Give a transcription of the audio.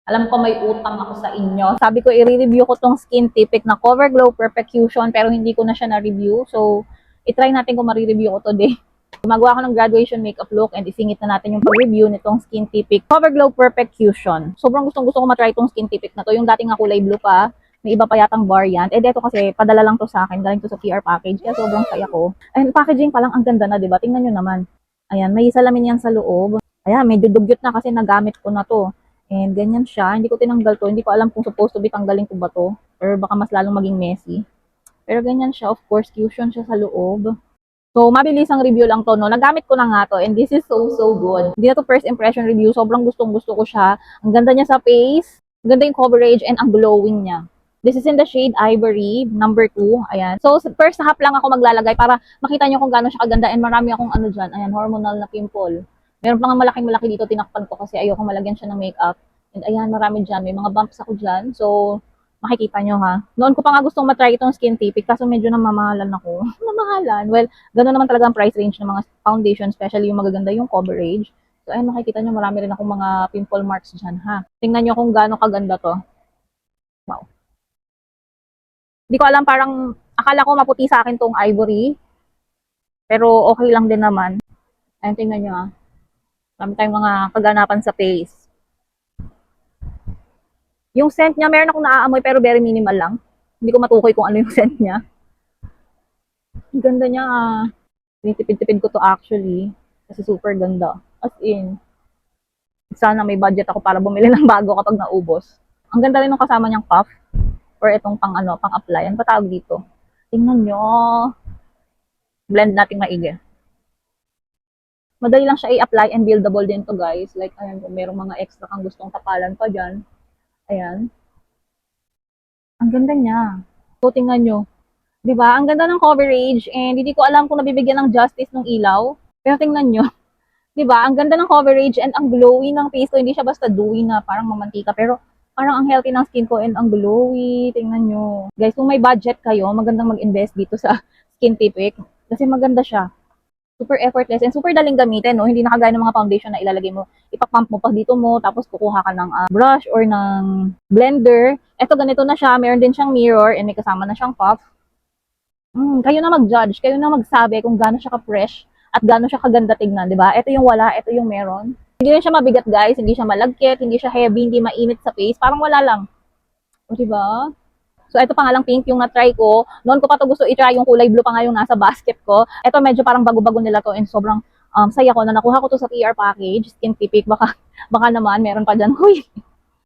Alam ko may utang ako sa inyo. Sabi ko i-review ko tong Skin Tipic na Cover Glow Perfection pero hindi ko na siya na-review. So, i-try natin kung ma-review ko today. Gumagawa ko ng graduation makeup look and isingit na natin yung pag-review nitong Skin Tipic Cover Glow Perfection. Sobrang gustong-gusto ko matry itong Skin Tipic na to. Yung dating nga kulay blue pa, may iba pa yatang variant. Eh, dito kasi, padala lang to sa akin. Galing to sa PR package. Kaya sobrang saya ko. And packaging pa lang, ang ganda na, diba? Tingnan nyo naman. Ayan, may salamin yan sa loob. Ayan, medyo dugyot na kasi nagamit ko na to. And ganyan siya. Hindi ko tinanggal to. Hindi ko alam kung supposed to be tanggalin ko ba to. Or baka mas lalong maging messy. Pero ganyan siya. Of course, cushion siya sa loob. So, mabilis ang review lang to, no? Nagamit ko na nga to. And this is so good. Hindi na to first impression review. Sobrang gustong-gusto ko siya. Ang ganda niya sa face. Ang ganda yung coverage and ang glowing niya. This is in the shade Ivory, number 2. Ayan. So, first half lang ako maglalagay para makita nyo kung gaano siya kaganda. And marami akong ano dyan. Ayan, hormonal na pimple. Meron pa nga malaking-malaki dito, tinakpan ko kasi ayoko malagyan siya ng makeup. And ayan, marami dyan. May mga bumps ako dyan. So, makikita nyo ha. Noon ko pa nga gustong matry itong Skin Tipic, kaso medyo namamahalan ako. Namahalan? Well, gano'n naman talaga ang price range ng mga foundation, especially yung magaganda yung coverage. So, ayan, makikita nyo, marami rin akong mga pimple marks dyan ha. Tingnan nyo kung gaano kaganda to. Wow. Hindi ko alam, parang, akala ko maputi sa akin tong Ivory. Pero okay lang din naman. Ayan, tingnan nyo ha. Marami tayong mga kaganapan sa face. Yung scent niya, meron akong naaamoy pero very minimal lang. Hindi ko matukoy kung ano yung scent niya. Ang ganda niya. Tinitipid-tipid ko to actually. Kasi super ganda. As in, sana may budget ako para bumili ng bago kapag naubos. Ang ganda rin ng kasama niyang puff. Or itong pang ano, pang apply. Ano pa tawag dito? Tingnan nyo. Blend natin maigi. Madali lang siya i-apply and buildable din to guys. Like, ayan, kung merong mga extra kang gustong tapalan pa dyan. Ayan. Ang ganda niya. So, tingnan nyo. 'Di ba? Ang ganda ng coverage and hindi ko alam kung nabibigyan ng justice ng ilaw. Pero tingnan nyo. 'Di ba? Ang ganda ng coverage and ang glowy ng face ko. Hindi siya basta dewy na parang mamantika. Pero parang ang healthy ng skin ko and ang glowy. Tingnan nyo. Guys, kung may budget kayo, magandang mag-invest dito sa Skin Tipic. Kasi maganda siya. Super effortless and super daling gamitin, no? Hindi na kagaya ng mga foundation na ilalagay mo, ipapump mo pa dito mo, tapos kukuha ka ng brush or ng blender. Eto, ganito na siya. Meron din siyang mirror and may kasama na siyang puff. Kayo na mag-judge, kayo na magsabi kung gaano siya ka-fresh at gaano siya kaganda tignan, di ba? Ito yung wala, ito yung meron. Hindi rin siya mabigat, guys. Hindi siya malagkit, hindi siya heavy, hindi mainit sa face. Parang wala lang. O, di ba? So, ito pa nga lang pink yung na-try ko. Noon ko pa to gusto i-try, yung kulay blue pa nga yung nasa basket ko. Ito medyo parang bago-bago nila to and sobrang saya ko na nakuha ko to sa PR package, Skin Tipic. Baka naman, meron pa dyan. Huy!